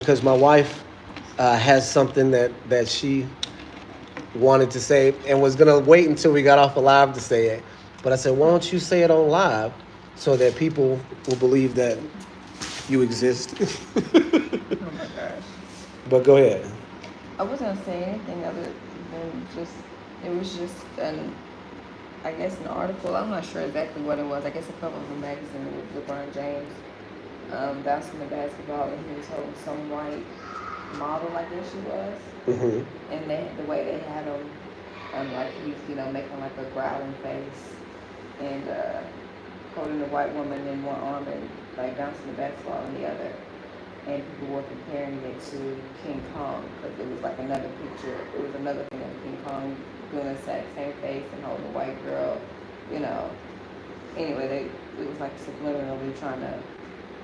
because my wife has something that she wanted to say and was gonna wait until we got off the live to say it. But I said, why don't you say it on live so that people will believe that you exist? Oh my gosh. But go ahead. I wasn't gonna say anything other than just it was just I guess an article. I'm not sure exactly what it was. I guess a cover of a magazine with LeBron James bouncing the basketball, and he was holding some white model, I guess she was, Hmm. and the way they had him, like he's making like a growling face and holding the white woman in one arm and like bouncing the basketball in the other. And people were comparing it to King Kong because it was like another picture. It was another thing of King Kong doing the exact same face and holding a white girl, you know. Anyway, it was like subliminally trying to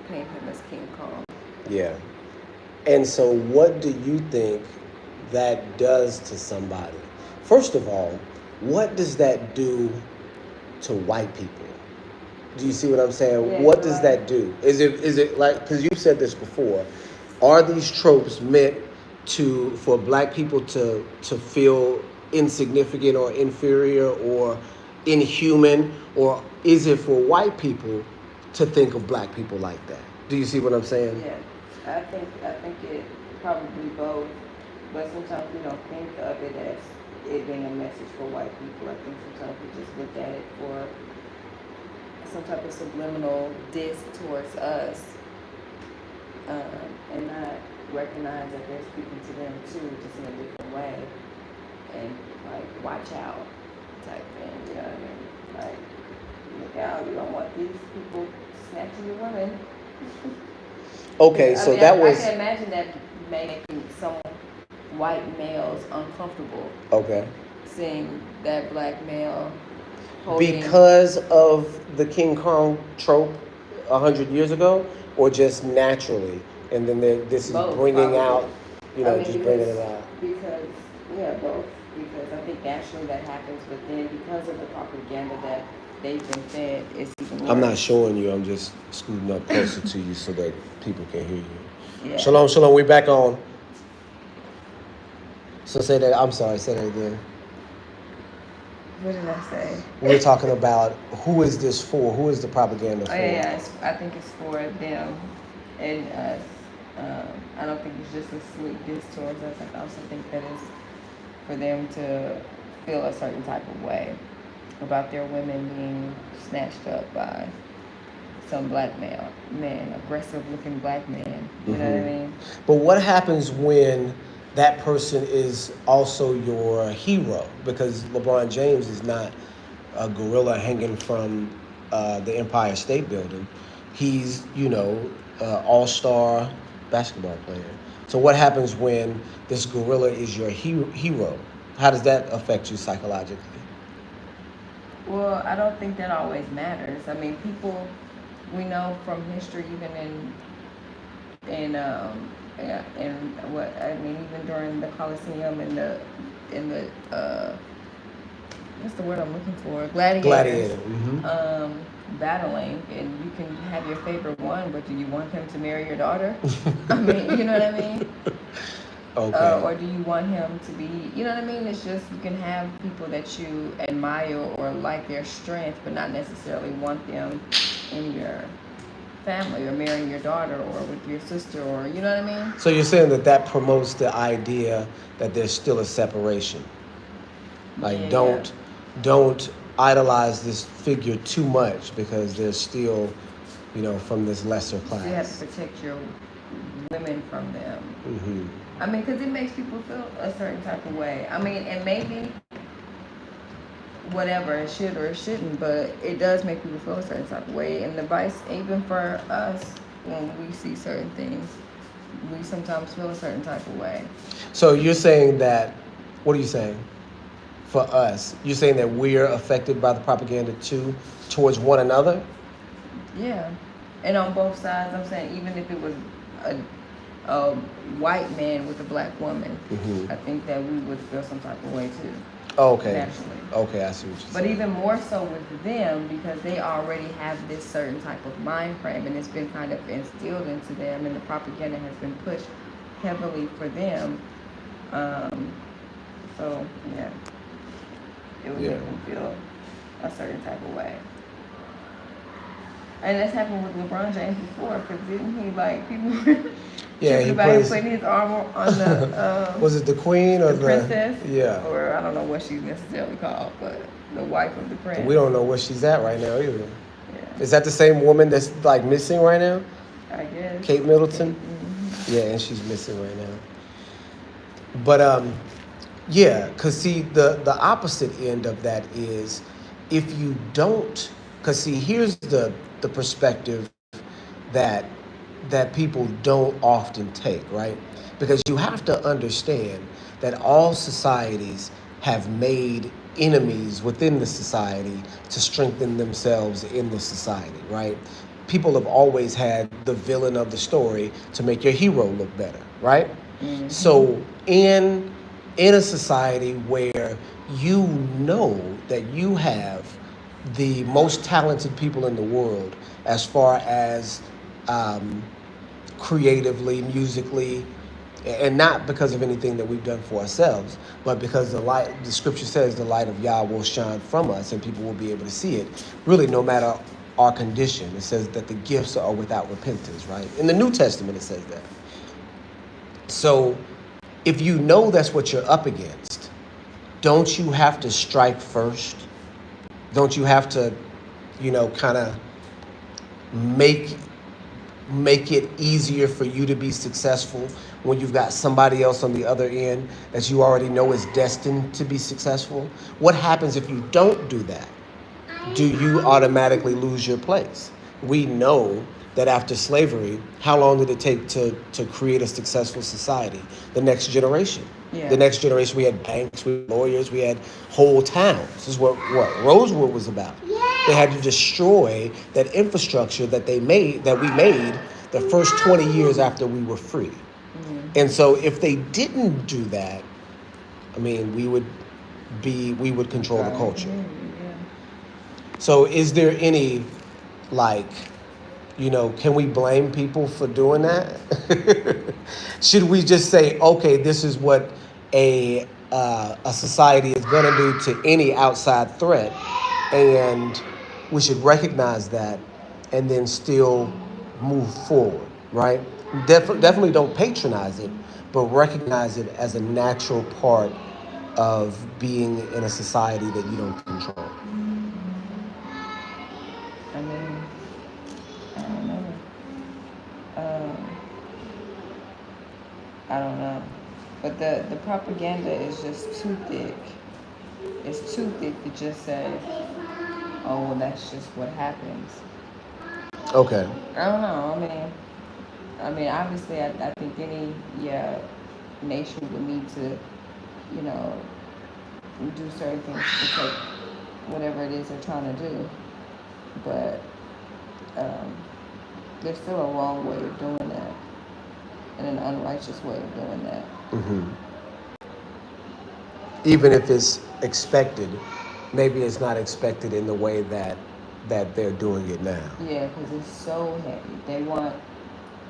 paint him as King Kong. Yeah. And so, what do you think that does to somebody? First of all, what does that do to white people? Do you see what I'm saying? Yeah, What you're does right. that do? Is it like, because you've said this before? Are these tropes meant for black people to feel insignificant or inferior or inhuman, or is it for white people to think of black people like that? Do you see what I'm saying? Yeah, I think it probably both, but sometimes we don't think of it as it being a message for white people. I think sometimes we just look at it for some type of subliminal diss towards us, and not recognize that they're speaking to them too, just in a different way, and like watch out type thing. You know what I mean? Like look out, you don't want these people snatching your women. Okay, I so mean, that I was can imagine that making some white males uncomfortable okay seeing that black male holding. because of the King Kong trope 100 years ago, or just naturally, and then this is Both bringing probably. out, I mean, just bringing it out. because yeah, both. Because I think naturally that happens, but then because of the propaganda that they've been fed, it's even worse. I'm not showing you. I'm just scooting up closer to you so that people can hear you. Yeah. Shalom, shalom. We back on. So say that. I'm sorry. Say that again. What did I say? We're talking about who is this for? Who is the propaganda Oh for? yeah, I think it's for them and us. I don't think it's just a sweet diss towards us. I also think that it's for them to feel a certain type of way about their women being snatched up by some black man, aggressive looking black man. You know what I mean? But what happens when that person is also your hero? Because LeBron James is not a gorilla hanging from the Empire State Building. He's, all-star basketball player. So what happens when this gorilla is your hero? How does that affect you psychologically? Well, I don't think that always matters. I mean, people we know from history, even yeah, and what I mean, even during the Colosseum and the what's the word I'm looking for? Gladiators. Gladiator. Mm-hmm. Battling, and you can have your favorite one, but do you want him to marry your daughter? I mean, you know what I mean? Okay. Or do you want him to be, you know what I mean? It's just you can have people that you admire or like their strength, but not necessarily want them in your family or marrying your daughter or with your sister, or you know what I mean? So you're saying that promotes the idea that there's still a separation. Like Yeah, don't idolize this figure too much because they're still, from this lesser class. you have to protect your women from them. Mm-hmm. I mean, because it makes people feel a certain type of way. I mean, and maybe whatever, it should or it shouldn't, but it does make people feel a certain type of way. And the advice, even for us, when we see certain things, we sometimes feel a certain type of way. So you're saying that, what are you saying? For us, you're saying that we're affected by the propaganda too, towards one another? Yeah. And on both sides, I'm saying, even if it was a white man with a black woman, Mm-hmm. I think that we would feel some type of way too. Oh, okay. Naturally. Okay, I see what you're saying. But even more so with them, because they already have this certain type of mind frame, and it's been kind of instilled into them, and the propaganda has been pushed heavily for them. So yeah, it would Yeah. make them feel a certain type of way. And that's happened with LeBron James before, because didn't he, like, people were Yeah, tripping he about him plays. putting his arm on the Was it the queen or the princess, Yeah. or I don't know what she's necessarily called, but the wife of the prince. We don't know where she's at right now either. Yeah, Is that the same woman that's like missing right now? I guess. Kate Middleton? Mm-hmm. Yeah, and she's missing right now. But yeah, cause see the opposite end of that is if you don't, cause see here's the perspective that that people don't often take, right? Because you have to understand that all societies have made enemies within the society to strengthen themselves in the society, right? People have always had the villain of the story to make your hero look better, right? Mm-hmm. So in a society where you know that you have the most talented people in the world as far as um, creatively, musically, and not because of anything that we've done for ourselves, but because the scripture says the light of Yah will shine from us and people will be able to see it, really no matter our condition. It says that the gifts are without repentance, right? In the New Testament, it says that. So if you know that's what you're up against, don't you have to strike first? Don't you have to, kind of make it easier for you to be successful when you've got somebody else on the other end that you already know is destined to be successful? What happens if you don't do that? Do you automatically lose your place? We know that after slavery, how long did it take to create a successful society? The next generation. Yeah. The next generation, we had banks, we had lawyers, we had whole towns. This is what Rosewood was about. They had to destroy that infrastructure that we made the first 20 years after we were free. Mm-hmm. And so if they didn't do that, I mean, we would control the culture. Yeah. So is there any, like, can we blame people for doing that? Should we just say, okay, this is what a society is going to do to any outside threat, and we should recognize that and then still move forward, right? Definitely don't patronize it, but recognize it as a natural part of being in a society that you don't control. I mean, I don't know. I don't know. But the propaganda is just too thick. It's too thick to just say, oh, well, that's just what happens. Okay. I don't know. I mean, obviously, I think any nation would need to, do certain things to take whatever it is they're trying to do. But there's still a wrong way of doing that, and an unrighteous way of doing that. Mm-hmm. Even if it's expected, maybe it's not expected in the way that they're doing it now. Yeah, because it's so heavy. They want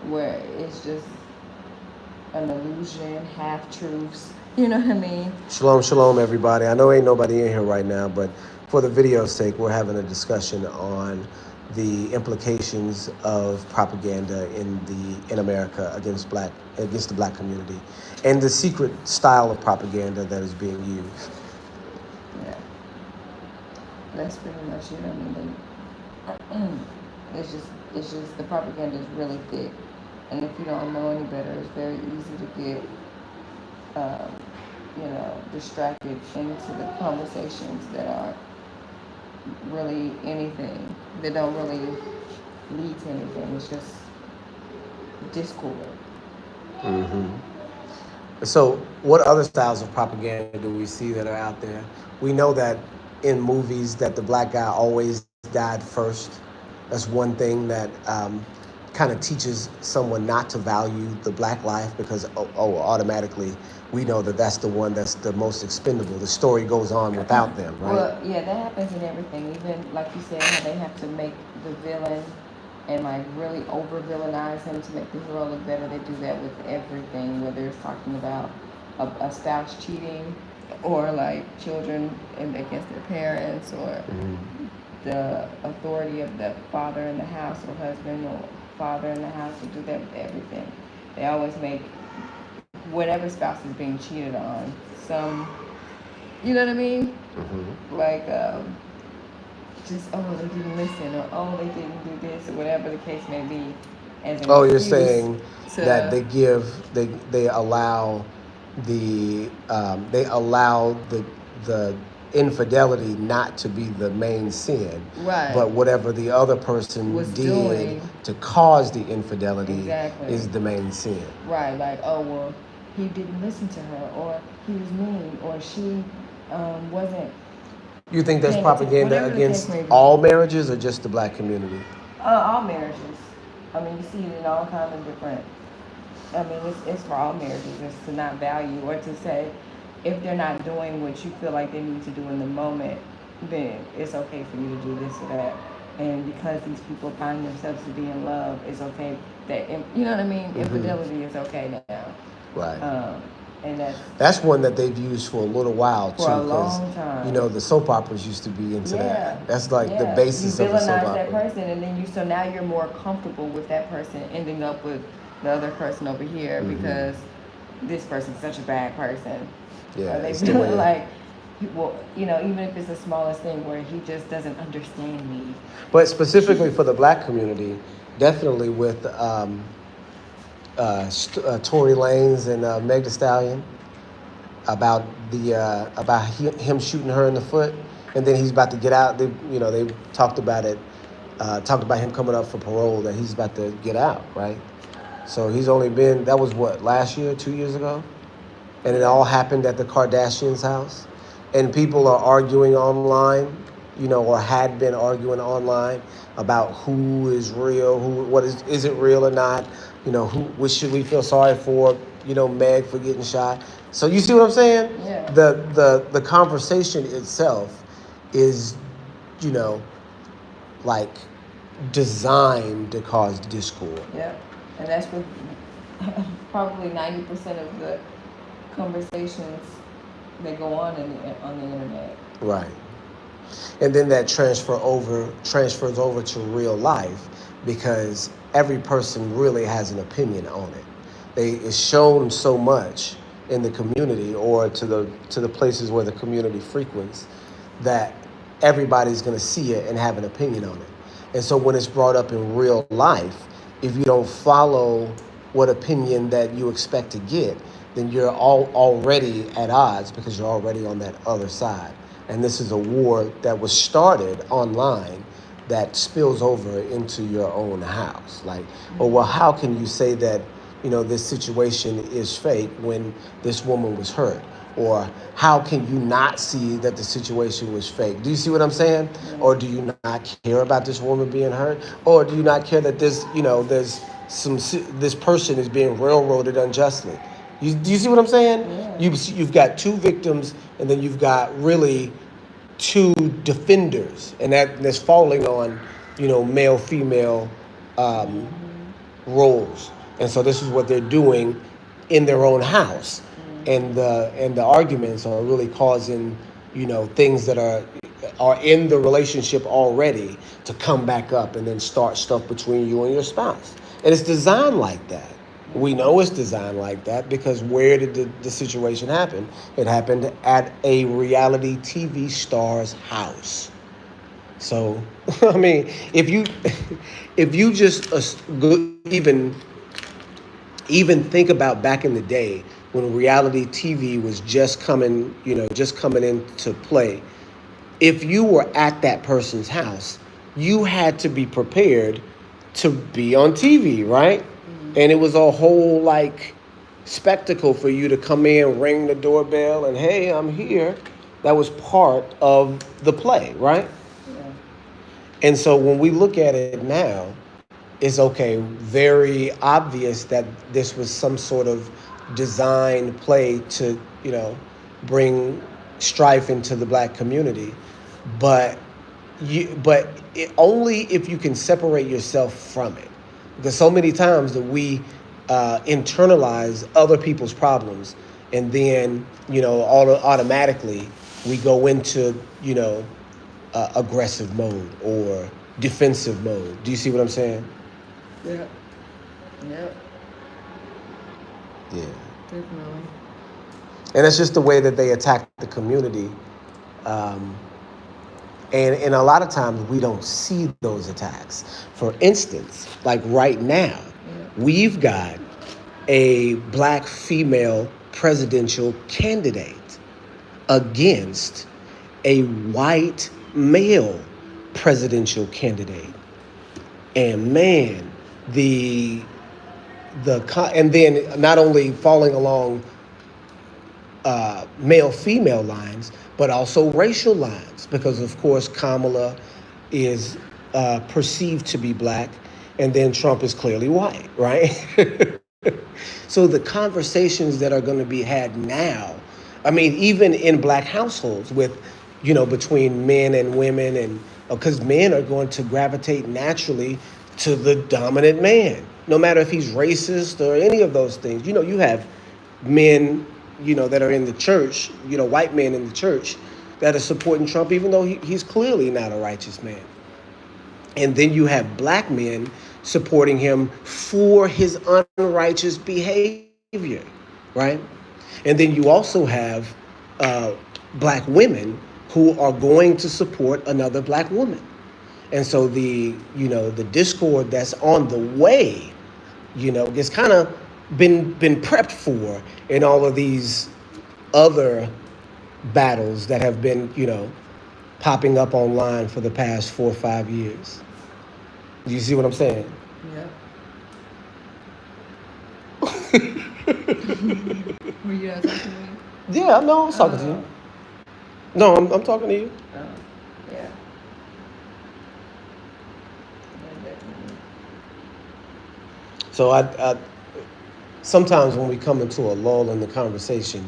where it's just an illusion, half truths. You know what I mean? Shalom, shalom, everybody. I know ain't nobody in here right now, but for the video's sake, we're having a discussion on the implications of propaganda in America against the black community, and the secret style of propaganda that is being used. Yeah, that's pretty much it. I mean, it's just the propaganda is really thick, and if you don't know any better, it's very easy to get distracted into the conversations that are really anything, that don't really lead to anything. It's just discord. Mm-hmm. So what other styles of propaganda do we see that are out there? We know that in movies that the black guy always died first. That's one thing that kind of teaches someone not to value the black life, because automatically we know that that's the one that's the most expendable. The story goes on without them, right? Well, yeah, that happens in everything. Even like you said, how they have to make the villain and like really over villainize him to make the hero look better. They do that with everything, whether it's talking about a spouse cheating or like children against their parents or the authority of the father in the house or husband or father in the house. They do that with everything. They always make whatever spouse is being cheated on some, you know what I mean? Like, just, oh, they didn't listen, or oh, they didn't do this, or whatever the case may be. As an Oh, you're excuse saying to, that they allow the infidelity not to be the main sin, right, but whatever the other person was did doing to cause the infidelity exactly is the main sin. Right, like, oh, well, he didn't listen to her, or he was mean, or she wasn't. You think that's paying propaganda whatever the case against may be. all marriages or just the black community? All marriages. I mean, you see it in all kinds of different. I mean, it's for all marriages. It's to not value or to say if they're not doing what you feel like they need to do in the moment, then it's okay for you to do this or that. And because these people find themselves to be in love, it's okay that, you know what I mean? Infidelity is okay now. Right. And that's one that they've used for a little while too, for a long time. You know, the soap operas used to be into that. That's like the basis of the soap opera. You villainize that person, and then so now you're more comfortable with that person ending up with the other person over here because this person's such a bad person. Yeah, they feel like, well, you know, even if it's the smallest thing where he just doesn't understand me. But specifically for the black community, definitely with Tory Lanez and Meg Thee Stallion about him shooting her in the foot, and then he's about to get out. They talked about it, talked about him coming up for parole, that he's about to get out, right? So he's only been, that was what, last year, 2 years ago? And it all happened at the Kardashians' house. And people are arguing online, or had been arguing online about who is real, what is it real or not? Which should we feel sorry for? Meg for getting shot. So you see what I'm saying? Yeah. The conversation itself is, like designed to cause discord. Yeah, and that's what probably 90% of the conversations that go on on the internet. Right. And then that transfers over to real life, because every person really has an opinion on it. It's shown so much in the community or to the places where the community frequents that everybody's going to see it and have an opinion on it. And so when it's brought up in real life, if you don't follow what opinion that you expect to get, then you're already at odds, because you're already on that other side. And this is a war that was started online that spills over into your own house. Like, well, how can you say that, this situation is fake when this woman was hurt? Or how can you not see that the situation was fake? Do you see what I'm saying? Mm-hmm. Or do you not care about this woman being hurt? Or do you not care that this person is being railroaded unjustly? Do you see what I'm saying? Yeah. You've got two victims, and then you've got really two defenders, and that's falling on, male, female roles. And so this is what they're doing in their own house. And the arguments are really causing, things that are in the relationship already to come back up and then start stuff between you and your spouse. And it's designed like that. We know it's designed like that because where did the situation happen? It happened at a reality TV star's house. So, I mean, if you just even think about back in the day when reality TV was just coming into play, if you were at that person's house, you had to be prepared to be on TV, right? And it was a whole spectacle for you to come in, ring the doorbell, and hey, I'm here. That was part of the play, right? Yeah. And so when we look at it now, it's very obvious that this was some sort of design play to, bring strife into the black community. But but only if you can separate yourself from it, because so many times that we internalize other people's problems, and then automatically we go into aggressive mode or defensive mode. Do you see what I'm saying? Yep. Yep. Yeah. Definitely. And it's just the way that they attack the community. And a lot of times we don't see those attacks. For instance, like right now, we've got a black female presidential candidate against a white male presidential candidate. And man, and then not only falling along male female lines, but also racial lines, because of course Kamala is perceived to be black, and then Trump is clearly white, right? So the conversations that are going to be had now, I mean, even in black households with, between men and women, and because men are going to gravitate naturally to the dominant man, no matter if he's racist or any of those things. You have men, that are in the church, white men in the church that are supporting Trump, even though he's clearly not a righteous man. And then you have black men supporting him for his unrighteous behavior, right? And then you also have black women who are going to support another black woman. And so the discord that's on the way, gets kind of been prepped for in all of these other battles that have been, popping up online for the past 4 or 5 years. Do you see what I'm saying? Yeah. Were you not talking to me? Yeah, no, I was talking to you. No, I'm talking to you. Yeah. So I sometimes when we come into a lull in the conversation,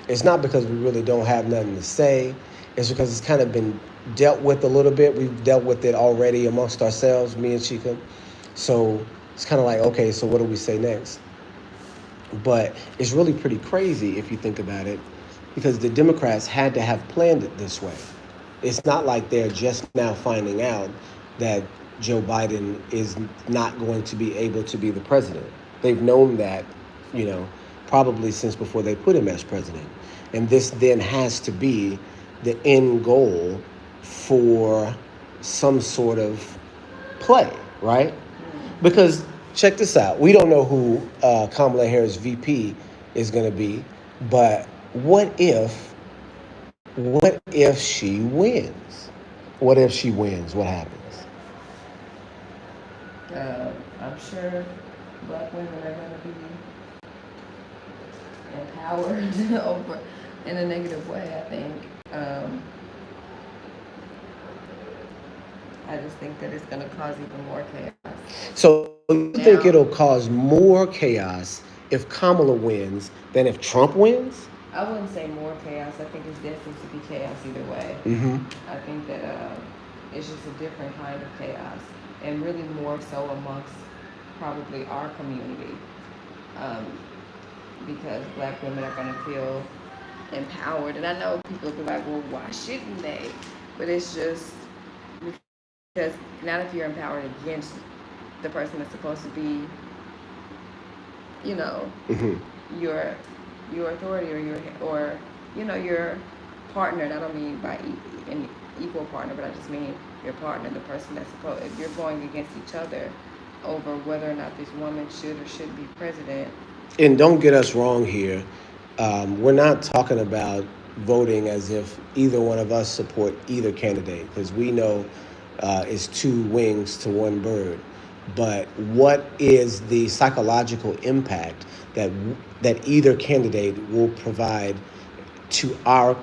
it's not because we really don't have nothing to say. It's because it's kind of been dealt with a little bit. We've dealt with it already amongst ourselves, me and Chica. So it's kind of like, okay, so what do we say next? But it's really pretty crazy if you think about it, because the Democrats had to have planned it this way. It's not like they're just now finding out that Joe Biden is not going to be able to be the president. They've known that, probably since before they put him as president. And this then has to be the end goal for some sort of play, right? Because check this out. We don't know who Kamala Harris VP is going to be, but what if she wins? What if she wins? What happens? I'm sure black women are going to be empowered over in a negative way, I think. I just think that it's going to cause even more chaos. So you think it'll cause more chaos if Kamala wins than if Trump wins? I wouldn't say more chaos. I think it's destined to be chaos either way. Mm-hmm. I think that it's just a different kind of chaos, and really more so amongst probably our community, because black women are going to feel empowered. And I know people will be like, well, why shouldn't they? But it's just because not if you're empowered against the person that's supposed to be, mm-hmm. your authority or your partner. And I don't mean by an equal partner, but I just mean your partner, the person that's supposed. If you're going against each other over whether or not this woman should or shouldn't be president. And don't get us wrong here. We're not talking about voting as if either one of us support either candidate, because we know it's two wings to one bird. But what is the psychological impact that either candidate will provide to our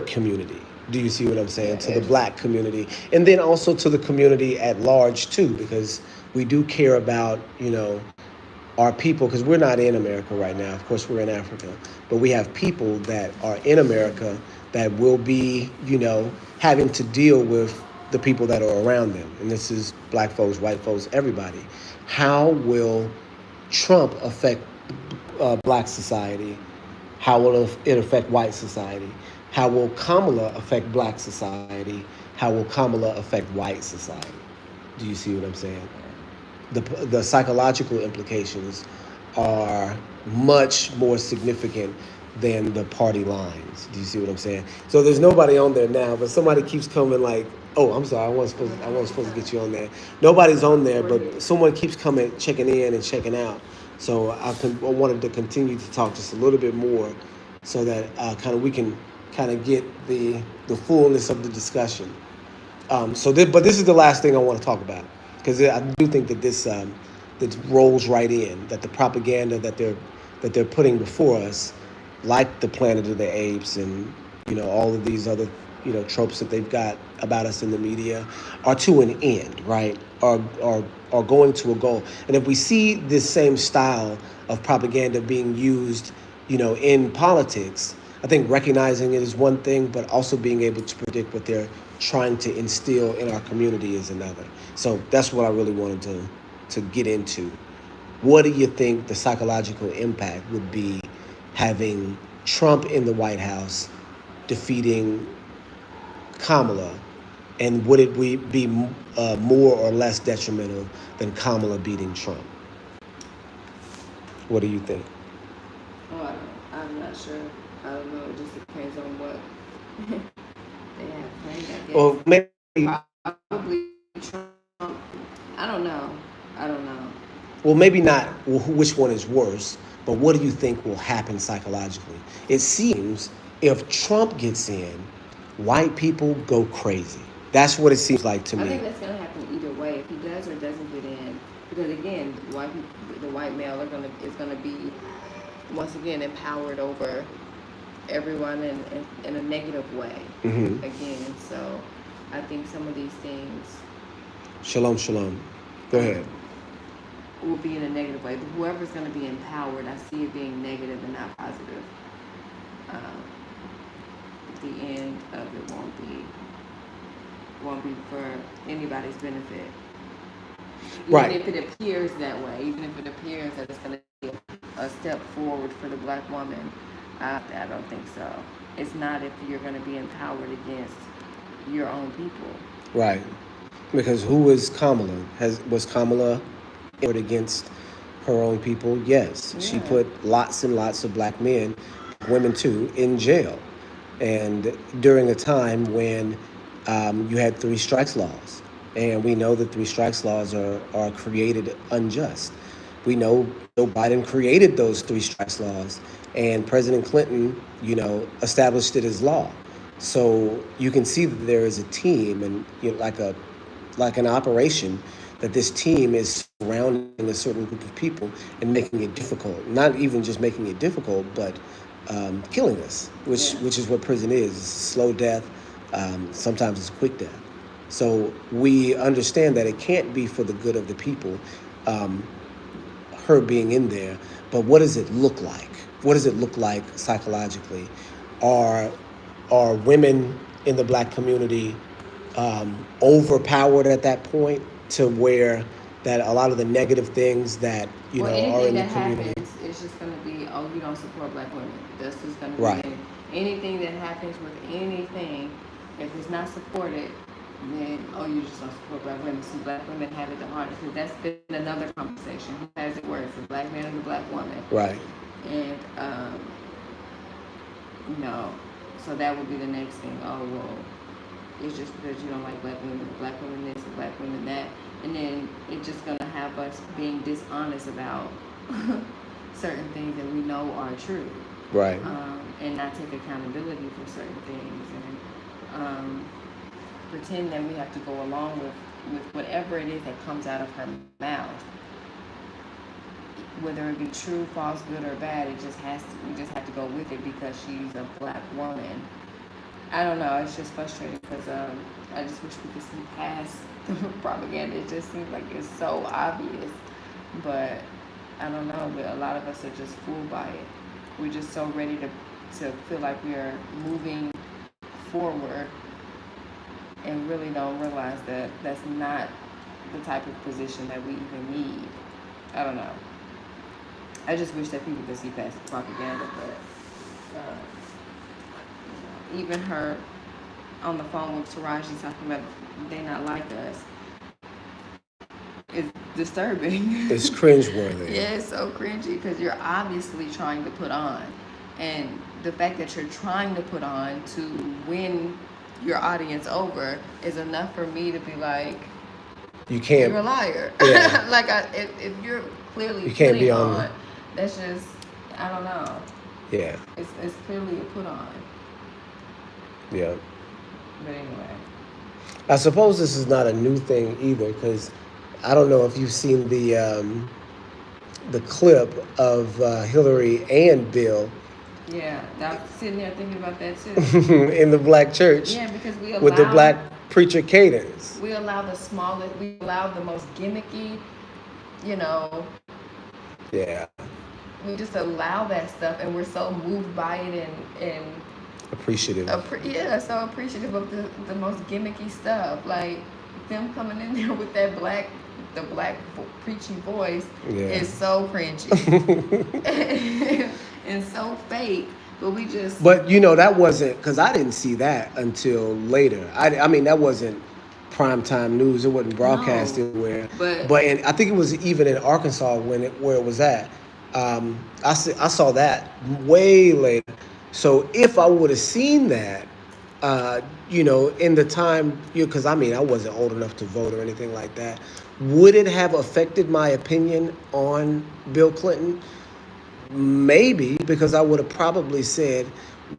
community? Do you see what I'm saying? To the black community, and then also to the community at large too, because we do care about are people, because we're not in America right now. Of course, we're in Africa, but we have people that are in America that will be, having to deal with the people that are around them. And this is black folks, white folks, everybody. How will Trump affect black society? How will it affect white society? How will Kamala affect black society? How will Kamala affect white society? Do you see what I'm saying? The psychological implications are much more significant than the party lines. Do you see what I'm saying? So there's nobody on there now, but somebody keeps coming like, oh, I'm sorry, I wasn't supposed to get you on there. Nobody's on there, but someone keeps coming, checking in and checking out. So I wanted to continue to talk just a little bit more, so that we can kind of get the fullness of the discussion. But this is the last thing I want to talk about, because I do think that that rolls right in, that the propaganda that they're putting before us, like the Planet of the Apes and all of these other tropes that they've got about us in the media, are to an end, right? Are going to a goal. And if we see this same style of propaganda being used, in politics, I think recognizing it is one thing, but also being able to predict what they're trying to instill in our community is another. So that's what I really wanted to get into. What do you think the psychological impact would be having Trump in the White House defeating Kamala? And would it be more or less detrimental than Kamala beating Trump? What do you think? Oh, I'm not sure. I don't know. It just depends on what they have planned, I guess. Well, maybe Probably Trump. I don't know. Well, maybe not which one is worse, but what do you think will happen psychologically? It seems if Trump gets in, white people go crazy. That's what it seems like to me. I think that's going to happen either way. If he does or doesn't get in, because again, the white male is going to be once again empowered over everyone in a negative way. Mm-hmm. Again, so I think some of these things. Shalom. Go ahead. Will be in a negative way. But whoever's going to be empowered, I see it being negative and not positive. The end of it won't be for anybody's benefit. Right. Even if it appears that way, even if it appears that it's going to be a step forward for the black woman, I don't think so. It's not if you're going to be empowered against your own people. Right. Because who is Kamala? Was Kamala against her own people? Yes. Yeah. She put lots and lots of black men, women too, in jail. And during a time when you had 3 strikes laws. And we know that 3 strikes laws are created unjust. We know Joe Biden created those 3 strikes laws, and President Clinton, established it as law. So you can see that there is a team and like an operation, that this team is surrounding a certain group of people and making it difficult. Not even just making it difficult, but killing us, which is what prison is. Slow death. Sometimes it's quick death. So we understand that it can't be for the good of the people, her being in there. But what does it look like? What does it look like psychologically? Are women in the black community overpowered at that point, to where that a lot of the negative things that are in the community? Happens, it's just going to be, oh, you don't support black women. That's just going to be anything that happens with anything. If it's not supported, then you just don't support black women. See, black women have it the hardest, because that's been another conversation. Who has it worse, the black man or the black woman? Right. And so that would be the next thing. Oh well, it's just because you don't like black women this, and black women that, and then it's just gonna have us being dishonest about certain things that we know are true. Right. And not take accountability for certain things, and pretend that we have to go along with whatever it is that comes out of her mouth. Whether it be true, false, good, or bad, we just have to go with it because she's a black woman. I don't know. It's just frustrating because I just wish we could see past the propaganda. It just seems like it's so obvious, but I don't know, but a lot of us are just fooled by it. We're just so ready to feel like we are moving forward and really don't realize that that's not the type of position that we even need. I don't know. I just wish that people could see past the propaganda, but even her on the phone with Taraji talking about they not like us is disturbing. It's cringeworthy. Yeah, it's so cringy because you're obviously trying to put on, and the fact that you're trying to put on to win your audience over is enough for me to be like, you can't. You're a liar. Yeah. Like if you're clearly you can't be on, that's just, I don't know. Yeah. It's clearly a put on. Yeah. But anyway. I suppose this is not a new thing either, because I don't know if you've seen the clip of Hillary and Bill. Yeah, I'm sitting there thinking about that too. In the black church. Yeah, because we allow, with the black preacher cadence. We allow the smallest, we allow the most gimmicky, Yeah. We just allow that stuff, and we're so moved by it and appreciative. So appreciative of the most gimmicky stuff. Like them coming in there with the black preachy voice is so cringy and so fake. But that wasn't, because I didn't see that until later. I mean that wasn't primetime news. It wasn't broadcast anywhere. But I think it was even in Arkansas where it was at. I saw that way later. So if I would have seen that, in the time, because I wasn't old enough to vote or anything like that, would it have affected my opinion on Bill Clinton? Maybe, because I would have probably said,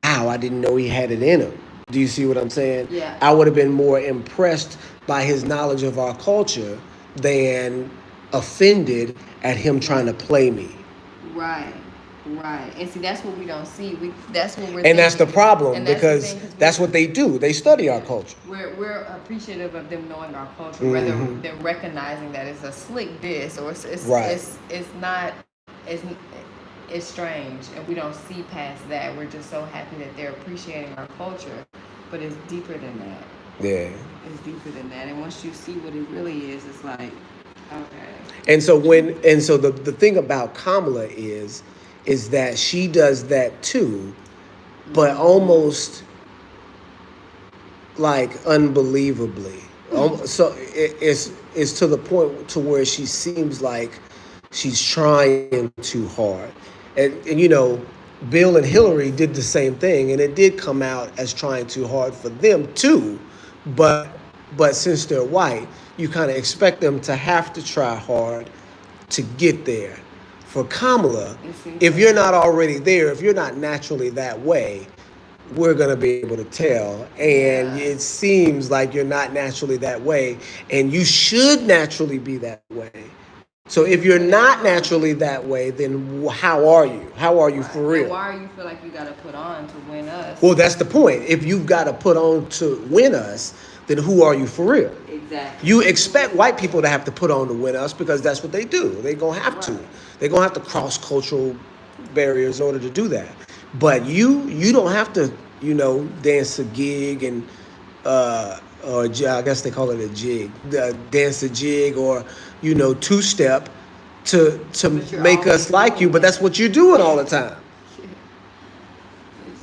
wow, I didn't know he had it in him. Do you see what I'm saying? Yeah. I would have been more impressed by his knowledge of our culture than offended at him trying to play me. Right. And see, that's what we don't see. That's what we're And that's the problem, and because that's what they do. They study our culture. We're appreciative of them knowing our culture, rather than recognizing that it's a slick diss or it's strange, and we don't see past that. We're just so happy that they're appreciating our culture, but it's deeper than that. Yeah. It's deeper than that, and once you see what it really is, it's like, okay. And so the thing about Kamala is that she does that too, but almost like unbelievably. So it's to the point to where she seems like she's trying too hard. And Bill and Hillary did the same thing, and it did come out as trying too hard for them too. But since they're white, you kind of expect them to have to try hard to get there. For Kamala, if you're not already there, if you're not naturally that way, we're going to be able to tell. And it seems like you're not naturally that way, and you should naturally be that way. So if you're not naturally that way, then how are you? How are you for real? And why do you feel like you got to put on to win us? Well, that's the point. If you've got to put on to win us, then who are you for real? Exactly. You expect white people to have to put on to win us, because that's what they do. They're going to have to. They're going to have to cross cultural barriers in order to do that. But you don't have to, dance a gig and, or I guess they call it a jig, dance a jig or, two-step to make us like you. But that's what you're doing all the time.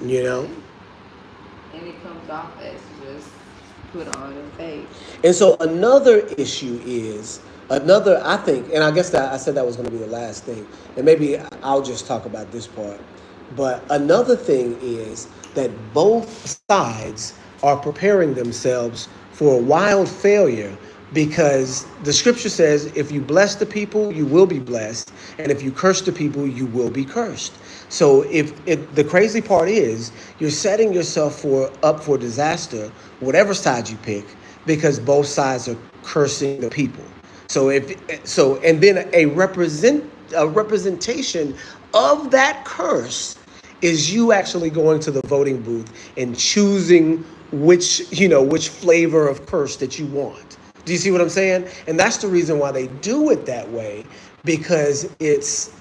And it comes off as just put on and fake. And so another issue is, I think, and I guess that I said that was going to be the last thing, and maybe I'll just talk about this part. But another thing is that both sides are preparing themselves for a wild failure, because the scripture says, if you bless the people, you will be blessed, and if you curse the people, you will be cursed. So the crazy part is, you're setting yourself up for disaster, whatever side you pick, because both sides are cursing the people. And then a representation of that curse is you actually going to the voting booth and choosing which flavor of curse that you want. Do you see what I'm saying? And that's the reason why they do it that way, because it's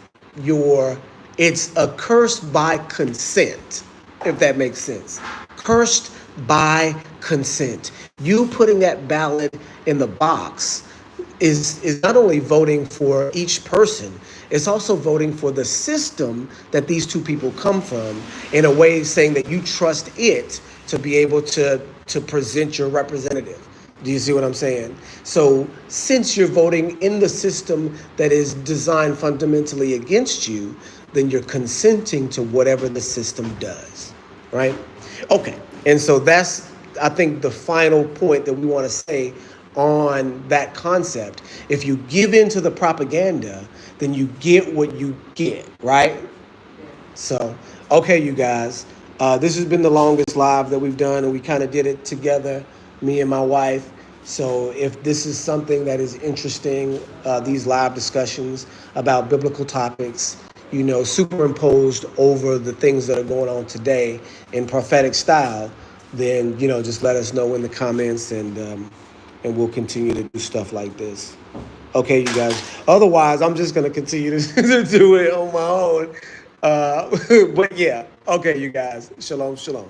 a curse by consent, if that makes sense. Cursed by consent. You putting that ballot in the box is not only voting for each person, it's also voting for the system that these two people come from, in a way saying that you trust it to be able to present your representative. Do you see what I'm saying? So since you're voting in the system that is designed fundamentally against you, then you're consenting to whatever the system does, right? Okay, and so that's, I think, the final point that we want to say on that concept. If you give in to the propaganda, then you get what you get, right? So, okay, you guys, this has been the longest live that we've done, and we kind of did it together, me and my wife. So, if this is something that is interesting, these live discussions about biblical topics, superimposed over the things that are going on today in prophetic style, then just let us know in the comments, and we'll continue to do stuff like this. Okay, you guys. Otherwise, I'm just gonna continue to do it on my own. But yeah, okay, you guys. Shalom, shalom.